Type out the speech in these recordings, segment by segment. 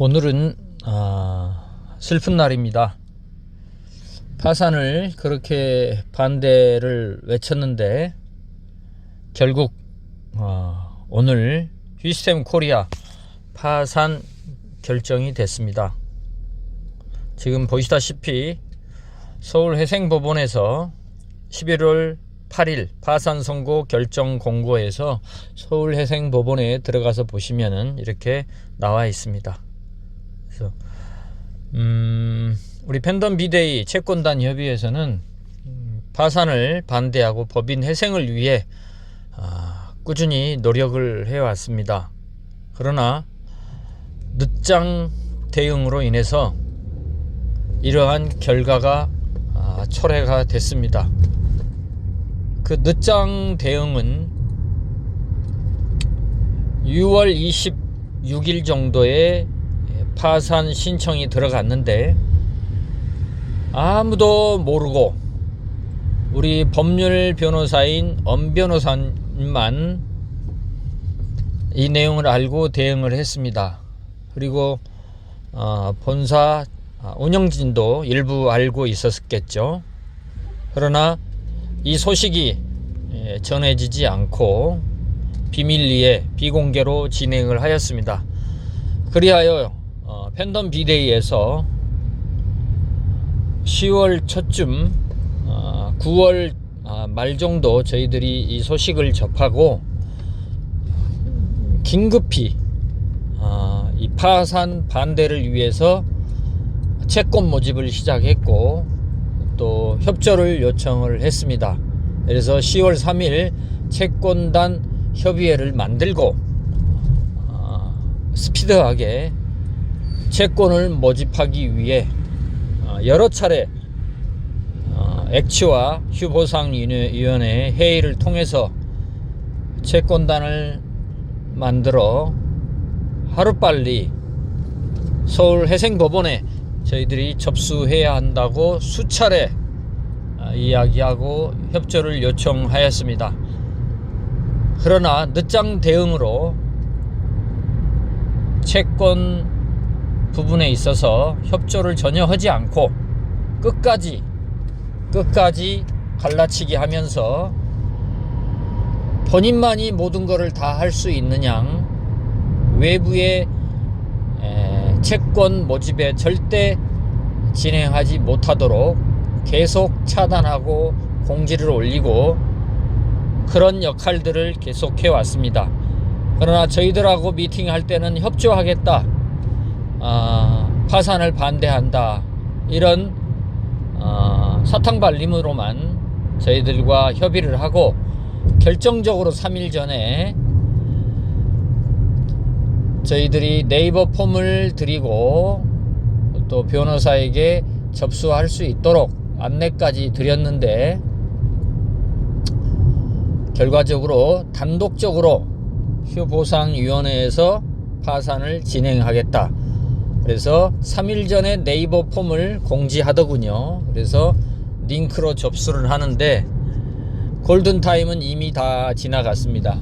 오늘은 슬픈 날입니다. 파산을 그렇게 반대를 외쳤는데 결국 오늘 휘스템 코리아 파산 결정이 됐습니다. 지금 보시다시피 서울회생법원에서 11월 8일 파산 선고 결정 공고에서 서울회생법원에 들어가서 보시면은 이렇게 나와 있습니다. 그래서 우리 팬덤 비데이 채권단 협의회에서는 파산을 반대하고 법인 회생을 위해 꾸준히 노력을 해왔습니다. 그러나 늦장 대응으로 인해서 이러한 결과가 초래가 됐습니다. 그 늦장 대응은 6월 26일 정도에 파산 신청이 들어갔는데 아무도 모르고 우리 법률 변호사인 엄 변호사님만 이 내용을 알고 대응을 했습니다. 그리고 본사 운영진도 일부 알고 있었겠죠. 그러나 이 소식이 전해지지 않고 비밀리에 비공개로 진행을 하였습니다. 그리하여 팬덤 비데이에서 10월 초쯤 9월 말 정도 저희들이 이 소식을 접하고 긴급히 이 파산 반대를 위해서 채권 모집을 시작했고 또 협조를 요청을 했습니다. 그래서 10월 3일 채권단 협의회를 만들고 스피드하게 채권을 모집하기 위해 여러 차례 액치와 휴보상위원회 회의를 통해서 채권단을 만들어 하루빨리 서울회생법원에 저희들이 접수해야 한다고 수차례 이야기하고 협조를 요청하였습니다. 그러나 늦장 대응으로 채권 부분에 있어서 협조를 전혀 하지 않고 끝까지 갈라치기 하면서 본인만이 모든 것을 다 할 수 있는 양 외부의 채권 모집에 절대 진행하지 못하도록 계속 차단하고 공지를 올리고 그런 역할들을 계속해 왔습니다. 그러나 저희들하고 미팅할 때는 협조하겠다, 파산을 반대한다, 이런 사탕발림으로만 저희들과 협의를 하고 결정적으로 3일 전에 저희들이 네이버 폼을 드리고 또 변호사에게 접수할 수 있도록 안내까지 드렸는데 결과적으로 단독적으로 휴보상위원회에서 파산을 진행하겠다. 그래서 3일 전에 네이버 폼을 공지하더군요. 그래서 링크로 접수를 하는데 골든타임은 이미 다 지나갔습니다.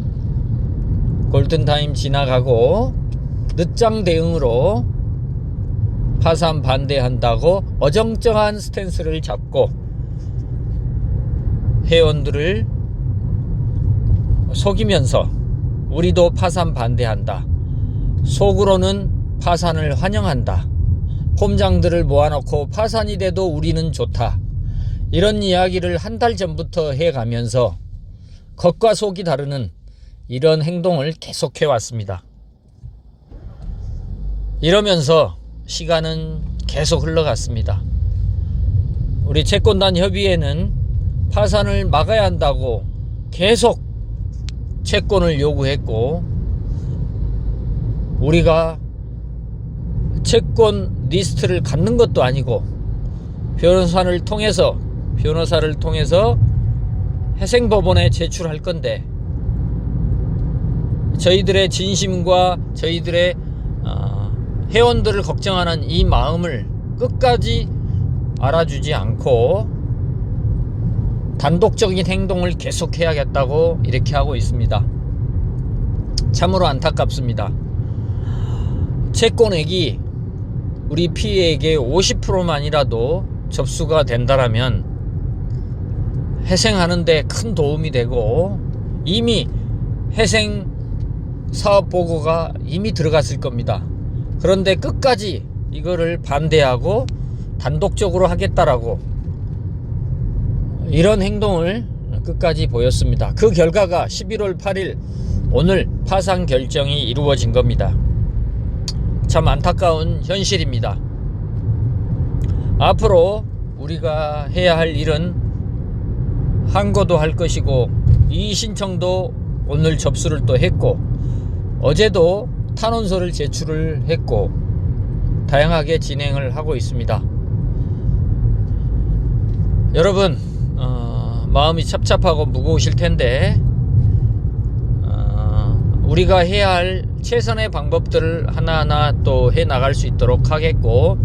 골든타임 지나가고 늦장 대응으로 파산 반대한다고 어정쩡한 스탠스를 잡고 회원들을 속이면서 우리도 파산 반대한다, 속으로는 파산을 환영한다, 폼장들을 모아놓고 파산이 돼도 우리는 좋다, 이런 이야기를 한 달 전부터 해가면서 겉과 속이 다르는 이런 행동을 계속해 왔습니다. 이러면서 시간은 계속 흘러갔습니다. 우리 채권단 협의회는 파산을 막아야 한다고 계속 채권을 요구했고 우리가 채권 리스트를 갖는 것도 아니고 변호사를 통해서 회생법원에 제출할 건데 저희들의 진심과 저희들의 회원들을 걱정하는 이 마음을 끝까지 알아주지 않고 단독적인 행동을 계속해야겠다고 이렇게 하고 있습니다. 참으로 안타깝습니다. 채권액이 우리 피해액의 50%만이라도 접수가 된다라면 회생하는데 큰 도움이 되고, 이미 회생 사업 보고가 이미 들어갔을 겁니다. 그런데 끝까지 이거를 반대하고 단독적으로 하겠다라고 이런 행동을 끝까지 보였습니다. 그 결과가 11월 8일 오늘 파산 결정이 이루어진 겁니다. 참 안타까운 현실입니다. 앞으로 우리가 해야 할 일은 항고도 할 것이고, 이의 신청도 오늘 접수를 또 했고, 어제도 탄원서를 제출을 했고, 다양하게 진행을 하고 있습니다. 여러분, 마음이 찹찹하고 무거우실 텐데, 우리가 해야 할 최선의 방법들을 하나하나 또 해 나갈 수 있도록 하겠고,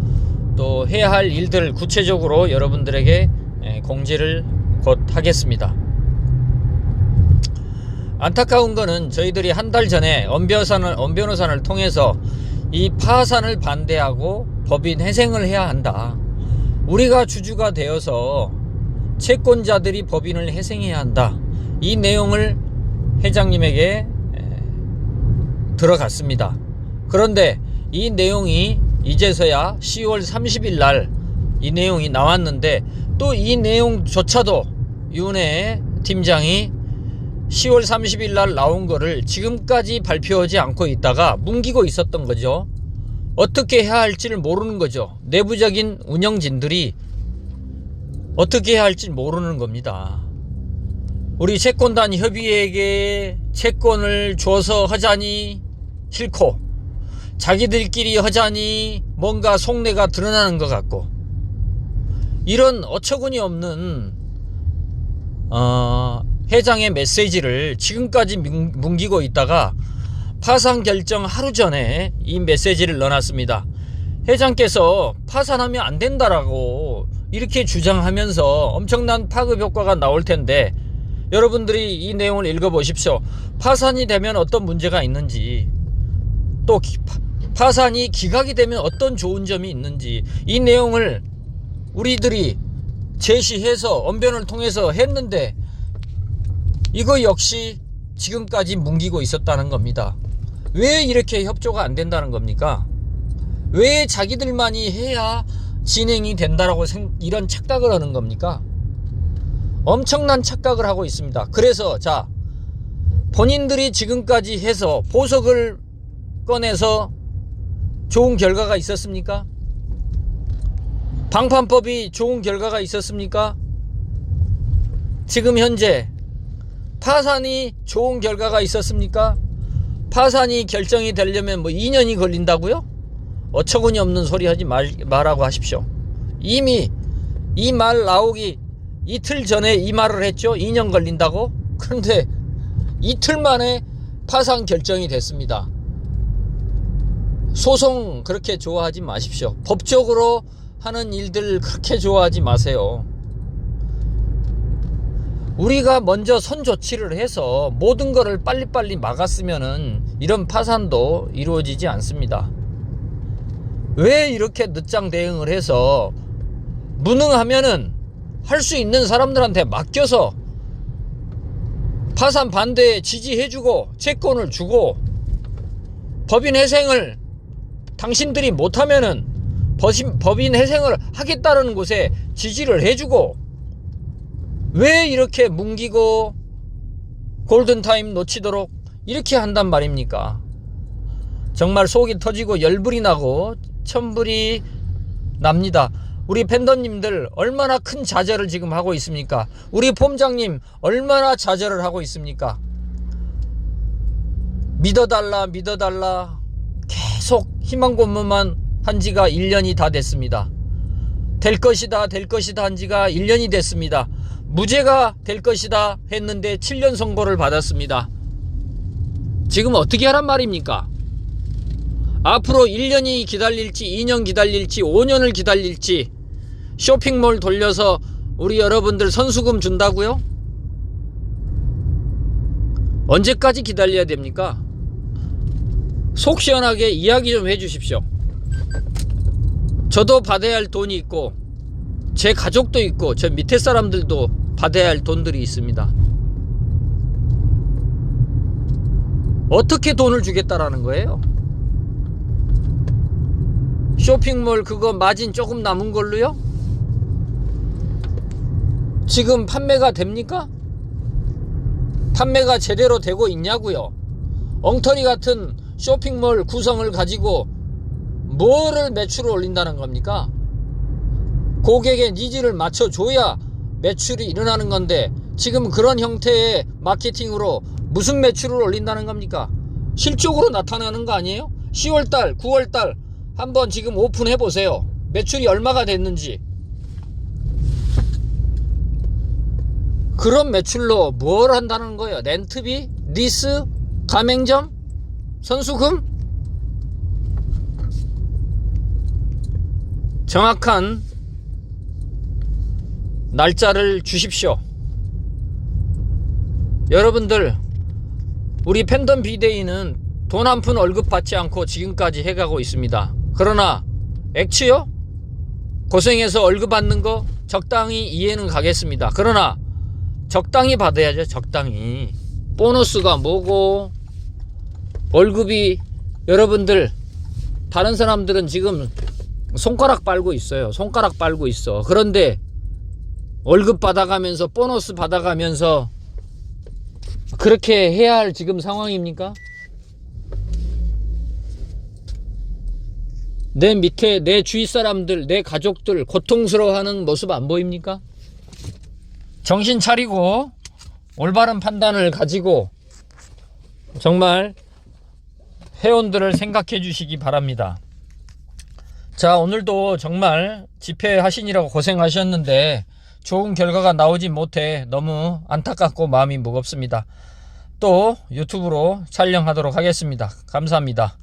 또 해야 할 일들 구체적으로 여러분들에게 공지를 곧 하겠습니다. 안타까운 거는 저희들이 한 달 전에 엄변호사를 통해서 이 파산을 반대하고 법인 회생을 해야 한다. 우리가 주주가 되어서 채권자들이 법인을 회생해야 한다. 이 내용을 회장님에게 들어갔습니다. 그런데 이 내용이 이제서야 10월 30일 날 이 내용이 나왔는데, 또 이 내용조차도 윤회 팀장이 10월 30일 날 나온 거를 지금까지 발표하지 않고 있다가 뭉기고 있었던 거죠. 어떻게 해야 할지를 모르는 거죠. 내부적인 운영진들이 어떻게 해야 할지 모르는 겁니다. 우리 채권단 협의회에게 채권을 줘서 하자니 싫고, 자기들끼리 하자니 뭔가 속내가 드러나는 것 같고, 이런 어처구니 없는 회장의 메시지를 지금까지 뭉기고 있다가 파산 결정 하루 전에 이 메시지를 넣어놨습니다. 회장께서 파산하면 안 된다라고 이렇게 주장하면서 엄청난 파급 효과가 나올 텐데, 여러분들이 이 내용을 읽어보십시오. 파산이 되면 어떤 문제가 있는지, 또 파산이 기각이 되면 어떤 좋은 점이 있는지, 이 내용을 우리들이 제시해서 언변을 통해서 했는데, 이거 역시 지금까지 뭉기고 있었다는 겁니다. 왜 이렇게 협조가 안 된다는 겁니까? 왜 자기들만이 해야 진행이 된다라고 이런 착각을 하는 겁니까? 엄청난 착각을 하고 있습니다. 그래서 자, 본인들이 지금까지 해서 보석을 꺼내서 좋은 결과가 있었습니까? 방판법이 좋은 결과가 있었습니까? 지금 현재 파산이 좋은 결과가 있었습니까? 파산이 결정이 되려면 2년이 걸린다고요? 어처구니 없는 소리 하지 말라고 하십시오. 이미 이 말 나오기 이틀 전에 이 말을 했죠. 2년 걸린다고? 그런데 이틀 만에 파산 결정이 됐습니다. 소송 그렇게 좋아하지 마십시오. 법적으로 하는 일들 그렇게 좋아하지 마세요. 우리가 먼저 선조치를 해서 모든 거를 빨리빨리 막았으면은 이런 파산도 이루어지지 않습니다. 왜 이렇게 늦장 대응을 해서 무능하면은 할 수 있는 사람들한테 맡겨서 파산 반대에 지지해주고 채권을 주고, 법인 회생을 당신들이 못하면은 법인 회생을 하겠다는 곳에 지지를 해주고, 왜 이렇게 뭉기고 골든타임 놓치도록 이렇게 한단 말입니까? 정말 속이 터지고 열불이 나고 천불이 납니다. 우리 팬더님들 얼마나 큰 좌절을 지금 하고 있습니까? 우리 폼장님 얼마나 좌절을 하고 있습니까? 믿어달라 계속 희망 고문만 한 지가 1년이 다 됐습니다. 될 것이다 한 지가 1년이 됐습니다. 무죄가 될 것이다 했는데 7년 선고를 받았습니다. 지금 어떻게 하란 말입니까? 앞으로 1년이 기다릴지 2년 기다릴지 5년을 기다릴지, 쇼핑몰 돌려서 우리 여러분들 선수금 준다고요? 언제까지 기다려야 됩니까? 속 시원하게 이야기 좀 해주십시오. 저도 받아야 할 돈이 있고 제 가족도 있고 저 밑에 사람들도 받아야 할 돈들이 있습니다. 어떻게 돈을 주겠다라는 거예요? 쇼핑몰 그거 마진 조금 남은 걸로요? 지금 판매가 됩니까? 판매가 제대로 되고 있냐고요? 엉터리 같은 쇼핑몰 구성을 가지고 뭐를 매출을 올린다는 겁니까? 고객의 니즈를 맞춰줘야 매출이 일어나는 건데 지금 그런 형태의 마케팅으로 무슨 매출을 올린다는 겁니까? 실적으로 나타나는 거 아니에요? 10월달 9월달 한번 지금 오픈해 보세요. 매출이 얼마가 됐는지. 그런 매출로 뭘 한다는 거예요? 렌트비? 리스? 가맹점? 선수금? 정확한 날짜를 주십시오. 여러분들, 우리 팬덤 비데이는 돈 한 푼 월급 받지 않고 지금까지 해가고 있습니다. 그러나 액추요? 고생해서 월급 받는 거 적당히 이해는 가겠습니다. 그러나 적당히 받아야죠. 적당히. 보너스가 뭐고, 월급이, 여러분들 다른 사람들은 지금 손가락 빨고 있어요. 손가락 빨고 있어. 그런데 월급 받아가면서 보너스 받아가면서 그렇게 해야 할 지금 상황입니까? 내 밑에 내 주위 사람들, 내 가족들 고통스러워하는 모습 안 보입니까? 정신 차리고 올바른 판단을 가지고 정말 회원들을 생각해 주시기 바랍니다. 자, 오늘도 정말 집회하시느라고 고생하셨는데 좋은 결과가 나오지 못해 너무 안타깝고 마음이 무겁습니다. 또 유튜브로 촬영하도록 하겠습니다. 감사합니다.